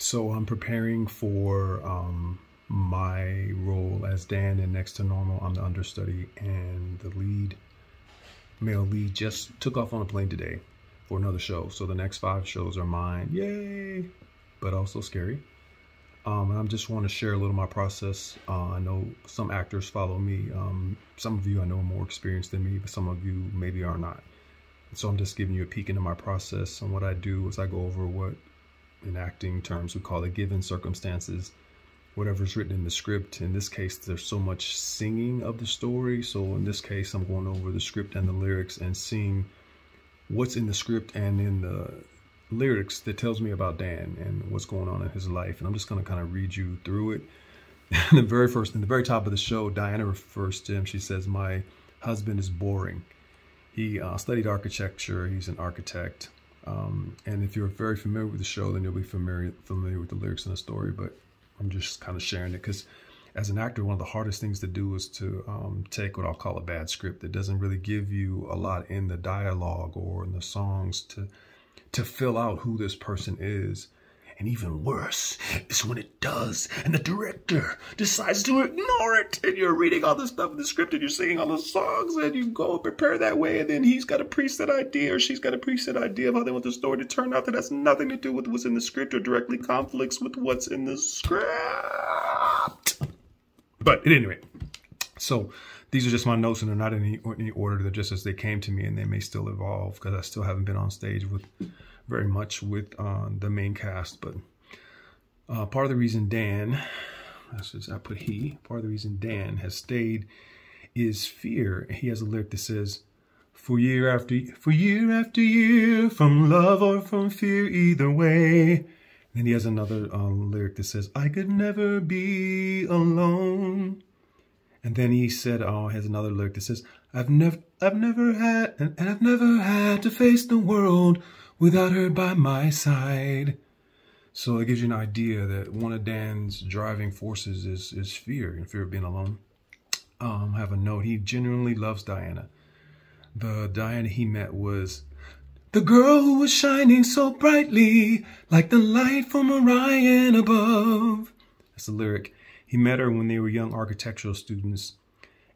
So I'm preparing for my role as Dan in Next to Normal. I'm the understudy, and the male lead just took off on a plane today for another show. So the next 5 shows are mine. Yay! But also scary. And I just want to share a little of my process. I know some actors follow me. Some of you I know are more experienced than me, but some of you maybe are not. So I'm just giving you a peek into my process. And what I do is I go over what, in acting terms, we call it given circumstances, whatever's written in the script. In this case, there's so much singing of the story. So in this case, I'm going over the script and the lyrics and seeing what's in the script and in the lyrics that tells me about Dan and what's going on in his life. And I'm just going to kind of read you through it. In the very top of the show, Diana refers to him. She says, "My husband is boring. He studied architecture. He's an architect." And if you're very familiar with the show, then you'll be familiar with the lyrics and the story. But I'm just kind of sharing it because as an actor, one of the hardest things to do is to take what I'll call a bad script that doesn't really give you a lot in the dialogue or in the songs to fill out who this person is. And even worse is when it does, and the director decides to ignore it, and you're reading all this stuff in the script, and you're singing all the songs, and you go prepare that way, and then he's got a preset idea, or she's got a preset idea of how they want the story to turn out that has nothing to do with what's in the script, or directly conflicts with what's in the script. But at any rate, so these are just my notes, and they're not in any order. They're just as they came to me, and they may still evolve because I still haven't been on stage very much with the main cast. But part of the reason Dan, part of the reason Dan has stayed is fear. He has a lyric that says, for year after year, from love or from fear, either way. And then he has another lyric that says, I could never be alone. And then he said, has another lyric that says, I've never had to face the world without her by my side. So it gives you an idea that one of Dan's driving forces is fear, and fear of being alone. I have a note. He genuinely loves Diana. The Diana he met was the girl who was shining so brightly, like the light from Orion above. That's the lyric. He met her when they were young architectural students.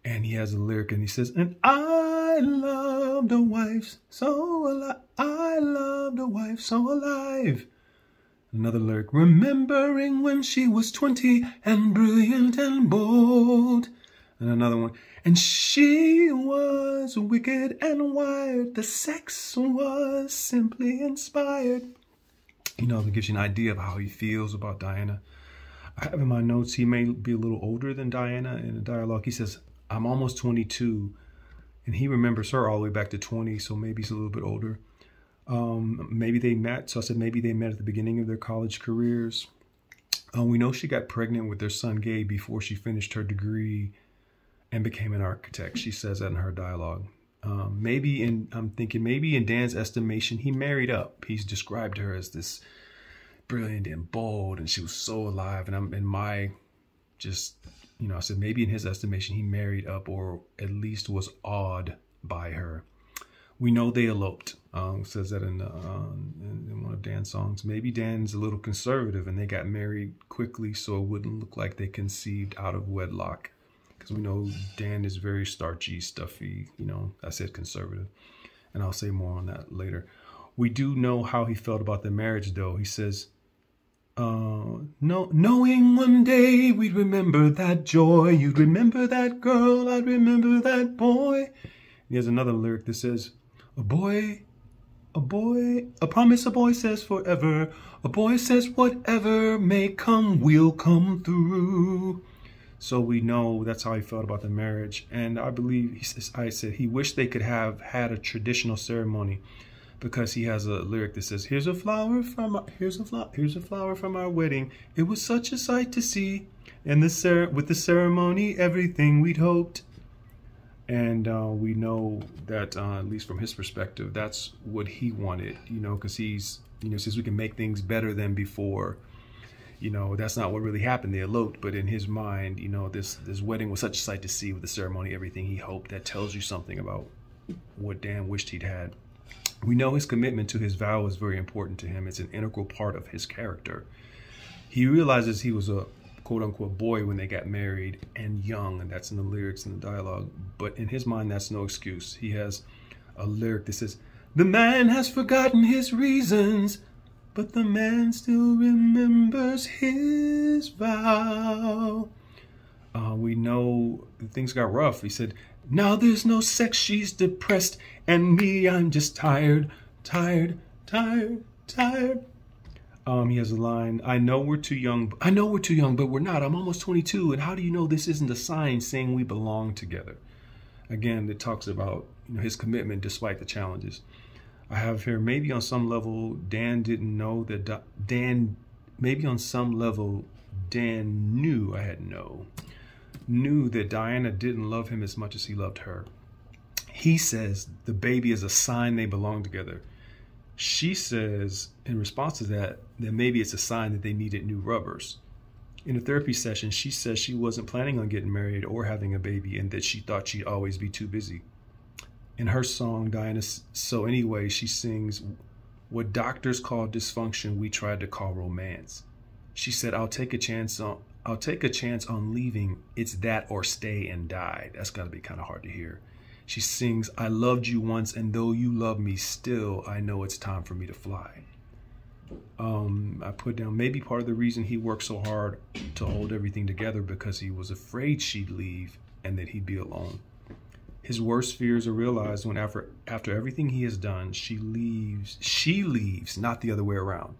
And he has a lyric, and he says, and I loved a wife so alive. I loved a wife so alive. Another lyric, remembering when she was 20 and brilliant and bold. And another one, and she was wicked and wired. The sex was simply inspired. You know, it gives you an idea of how he feels about Diana. I have in my notes, he may be a little older than Diana in the dialogue. He says, I'm almost 22, and he remembers her all the way back to 20, so maybe he's a little bit older. Maybe they met, so I said maybe they met at the beginning of their college careers. We know she got pregnant with their son Gabe before she finished her degree and became an architect. She says that in her dialogue. I'm thinking maybe in Dan's estimation, he married up. He's described her as this brilliant and bold, and she was so alive, and I'm in my I said maybe in his estimation he married up or at least was awed by her. We know they eloped. Says that in one of Dan's songs. Maybe Dan's a little conservative and they got married quickly so it wouldn't look like they conceived out of wedlock. Because we know Dan is very starchy, stuffy. I said conservative. And I'll say more on that later. We do know how he felt about the marriage though. He says, knowing one day we'd remember that joy, you'd remember that girl, I'd remember that boy. He has another lyric that says, a promise a boy says forever, a boy says whatever may come, we'll come through. So we know that's how he felt about the marriage. And I believe, I said he wished they could have had a traditional ceremony, because he has a lyric that says, here's a flower from our wedding. It was such a sight to see. And with the ceremony, everything we'd hoped. And we know that, at least from his perspective, that's what he wanted, because he's, since we can make things better than before, that's not what really happened. They eloped, but in his mind, this wedding was such a sight to see with the ceremony, everything he hoped. That tells you something about what Dan wished he'd had. We know his commitment to his vow is very important to him. It's an integral part of his character. He realizes he was a quote-unquote boy when they got married and young, and that's in the lyrics and the dialogue. But in his mind, that's no excuse. He has a lyric that says, "The man has forgotten his reasons, but the man still remembers his vow." We know things got rough. He said, "Now there's no sex, she's depressed, and me, I'm just tired, tired, tired, tired." He has a line, I know we're too young, but we're not. I'm almost 22, and how do you know this isn't a sign saying we belong together?" Again, it talks about, you know, his commitment despite the challenges. I have here, maybe on some level, Dan didn't know that maybe on some level, Dan knew that Diana didn't love him as much as he loved her. He says the baby is a sign they belong together. She says, in response to that maybe it's a sign that they needed new rubbers. In a therapy session, she says she wasn't planning on getting married or having a baby, and that she thought she'd always be too busy. In her song, Diana, So Anyway, she sings, "What doctors call dysfunction, we tried to call romance." She said, I'll take a chance on leaving. It's that or stay and die." That's got to be kind of hard to hear. She sings, "I loved you once, and though you love me still, I know it's time for me to fly." I put down, maybe part of the reason he worked so hard to hold everything together because he was afraid she'd leave and that he'd be alone. His worst fears are realized when after everything he has done, she leaves, not the other way around.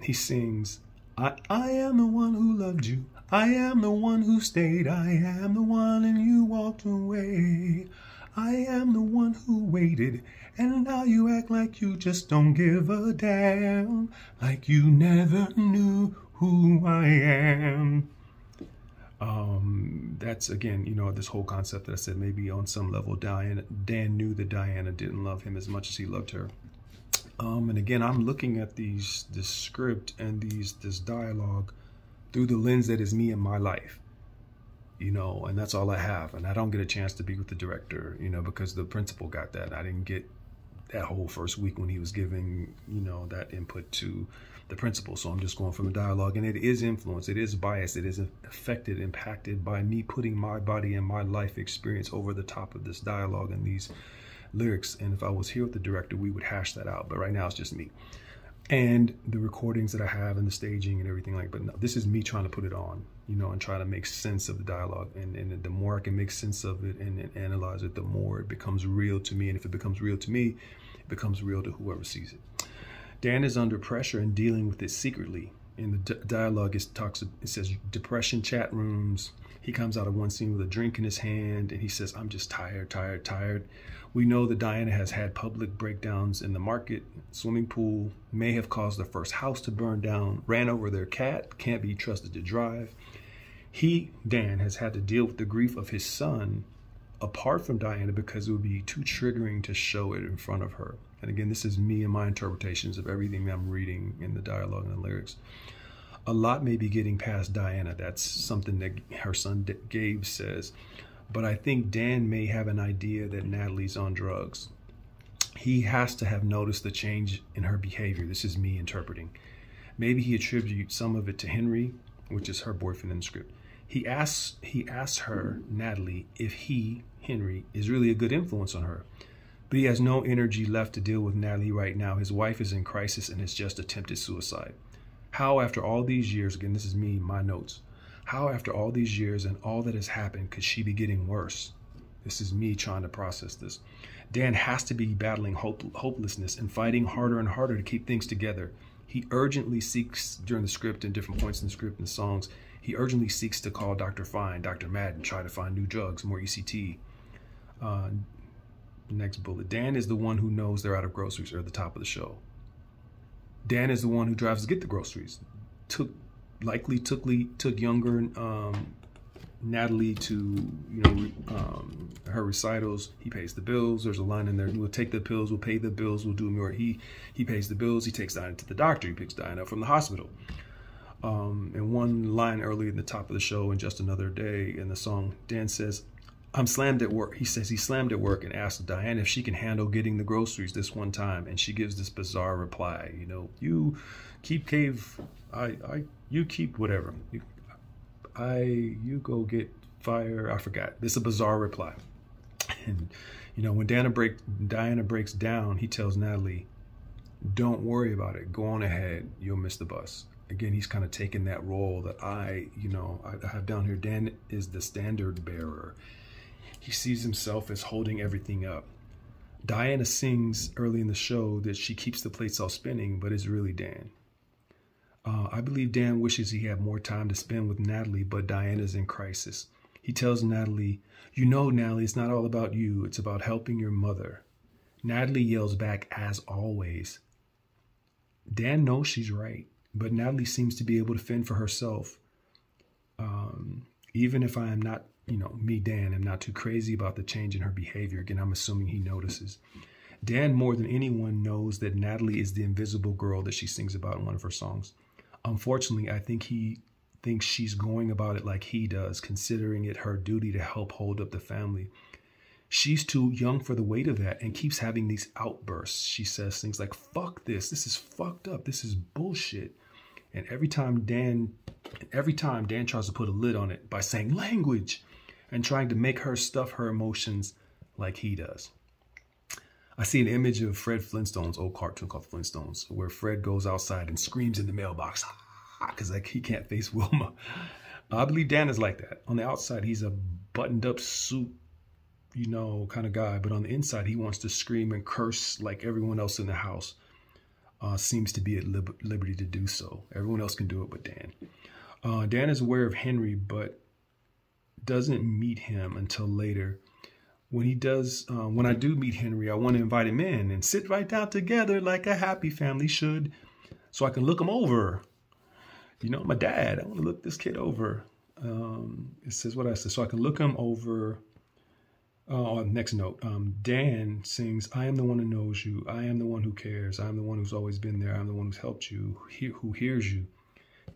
He sings, I am the one who loved you. I am the one who stayed. I am the one and you walked away. I am the one who waited. And now you act like you just don't give a damn. Like you never knew who I am. That's, again, you know, this whole concept that I said, maybe on some level, Dan knew that Diana didn't love him as much as he loved her. And again, I'm looking at this script and this dialogue through the lens that is me and my life, you know, and that's all I have. And I don't get a chance to be with the director, you know, because the principal got that. I didn't get that whole first week when he was giving, you know, that input to the principal. So I'm just going from the dialogue, and it is influenced, it is biased, it is affected, impacted by me putting my body and my life experience over the top of this dialogue and these lyrics. And if I was here with the director, we would hash that out. But right now it's just me and the recordings that I have and the staging and everything like. But no, this is me trying to put it on, you know, and try to make sense of the dialogue. And the more I can make sense of it and analyze it, the more it becomes real to me. And if it becomes real to me, it becomes real to whoever sees it. Dan is under pressure and dealing with it secretly. In the dialogue, it says depression chat rooms. He comes out of one scene with a drink in his hand, and he says, I'm just tired, tired, tired. We know that Diana has had public breakdowns in the market, swimming pool, may have caused their first house to burn down, ran over their cat, can't be trusted to drive. Dan, has had to deal with the grief of his son apart from Diana because it would be too triggering to show it in front of her. And again, this is me and my interpretations of everything I'm reading in the dialogue and the lyrics. A lot may be getting past Diana. That's something that her son Gabe says. But I think Dan may have an idea that Natalie's on drugs. He has to have noticed the change in her behavior. This is me interpreting. Maybe he attributes some of it to Henry, which is her boyfriend in the script. He asks her, Natalie, if Henry, is really a good influence on her. But he has no energy left to deal with Natalie right now. His wife is in crisis and has just attempted suicide. How, after all these years, again, this is me, my notes. How, after all these years and all that has happened, could she be getting worse? This is me trying to process this. Dan has to be battling hopelessness and fighting harder and harder to keep things together. He urgently seeks, during the script and different points in the script and the songs, he urgently seeks to call Dr. Fine, Dr. Madden, try to find new drugs, more ECT. Next bullet. Dan is the one who knows they're out of groceries, or at the top of the show. Dan is the one who drives to get the groceries. Likely took younger Natalie to, her recitals. He pays the bills. There's a line in there. We'll take the pills. We'll pay the bills. We'll do more. He pays the bills. He takes Diana to the doctor. He picks Diana up from the hospital. And one line early in the top of the show, in Just Another Day, in the song, Dan says, I'm slammed at work. He says he's slammed at work and asks Diana if she can handle getting the groceries this one time. And she gives this bizarre reply, you keep Cave You keep whatever. You go get fire. I forgot. This is a bizarre reply. And, you know, when Diana breaks down, he tells Natalie, don't worry about it. Go on ahead. You'll miss the bus. Again, he's kind of taking that role that I have down here. Dan is the standard bearer. He sees himself as holding everything up. Diana sings early in the show that she keeps the plates all spinning, but it's really Dan. I believe Dan wishes he had more time to spend with Natalie, but Diana's in crisis. He tells Natalie, you know, Natalie, it's not all about you. It's about helping your mother. Natalie yells back, as always. Dan knows she's right, but Natalie seems to be able to fend for herself. Even if I am not, me, Dan, am not too crazy about the change in her behavior. Again, I'm assuming he notices. Dan, more than anyone, knows that Natalie is the invisible girl that she sings about in one of her songs. Unfortunately, I think he thinks she's going about it like he does, considering it her duty to help hold up the family. She's too young for the weight of that and keeps having these outbursts. She says things like, fuck this is fucked up, this is bullshit. And every time Dan tries to put a lid on it by saying language and trying to make her stuff her emotions like he does. I see an image of Fred Flintstone's old cartoon called Flintstones, where Fred goes outside and screams in the mailbox because he can't face Wilma. I believe Dan is like that. On the outside, he's a buttoned up suit, kind of guy. But on the inside, he wants to scream and curse like everyone else in the house seems to be at liberty to do so. Everyone else can do it but Dan. Dan is aware of Henry, but doesn't meet him until later. When he does, when I do meet Henry, I want to invite him in and sit right down together like a happy family should, so I can look him over. My dad, I want to look this kid over. It says what I said, so I can look him over. Next note, Dan sings, I am the one who knows you. I am the one who cares. I am the one who's always been there. I'm the one who's helped you, who hears you.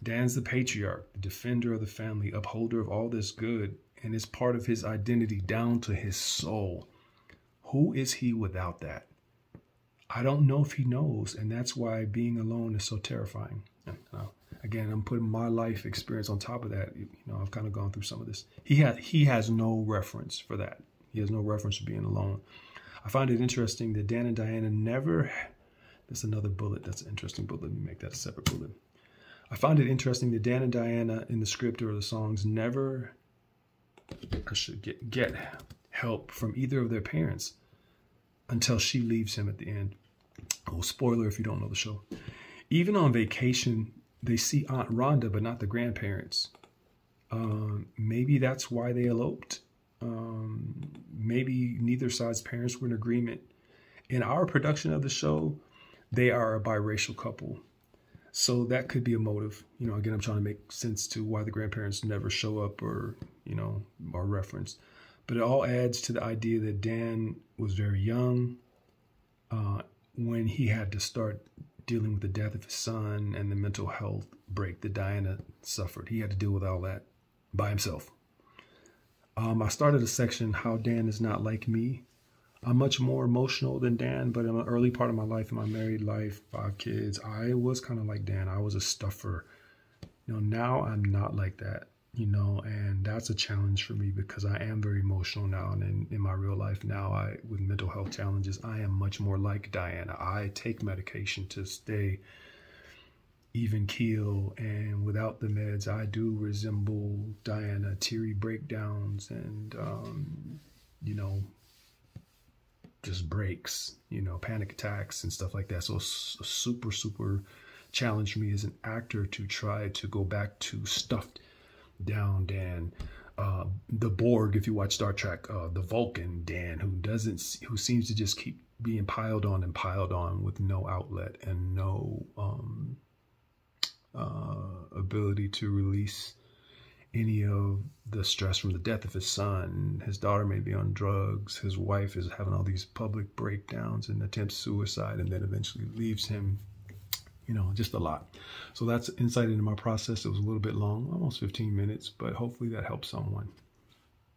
Dan's the patriarch, the defender of the family, upholder of all this good, and it's part of his identity down to his soul. Who is he without that? I don't know if he knows, and that's why being alone is so terrifying. Again, I'm putting my life experience on top of that. I've kind of gone through some of this. He has no reference for that. He has no reference for being alone. I find it interesting that Dan and Diana never... That's another bullet. That's an interesting bullet. Let me make that a separate bullet. I find it interesting that Dan and Diana in the script or the songs never... I should get help from either of their parents until she leaves him at the end. Oh, spoiler if you don't know the show. Even on vacation, they see Aunt Rhonda, but not the grandparents. Maybe that's why they eloped. Maybe neither side's parents were in agreement. In our production of the show, they are a biracial couple. So that could be a motive. Again, I'm trying to make sense to why the grandparents never show up or, are referenced. But it all adds to the idea that Dan was very young when he had to start dealing with the death of his son and the mental health break that Diana suffered. He had to deal with all that by himself. I started a section, How Dan is Not Like Me. I'm much more emotional than Dan, but in the early part of my life, in my married life, 5 kids, I was kind of like Dan. I was a stuffer. Now I'm not like that, and that's a challenge for me because I am very emotional now. And in my real life now, with mental health challenges, I am much more like Diana. I take medication to stay even keel, and without the meds, I do resemble Diana, teary breakdowns and, just breaks, panic attacks and stuff like that. So it's a super, super challenge for me as an actor to try to go back to stuffed down Dan, the Borg, if you watch Star Trek, the Vulcan Dan, who seems to just keep being piled on with no outlet and no ability to release any of the stress from the death of his son. His daughter may be on drugs. His wife is having all these public breakdowns and attempts suicide, and then eventually leaves him, just a lot. So that's insight into my process. It was a little bit long, almost 15 minutes, but hopefully that helps someone.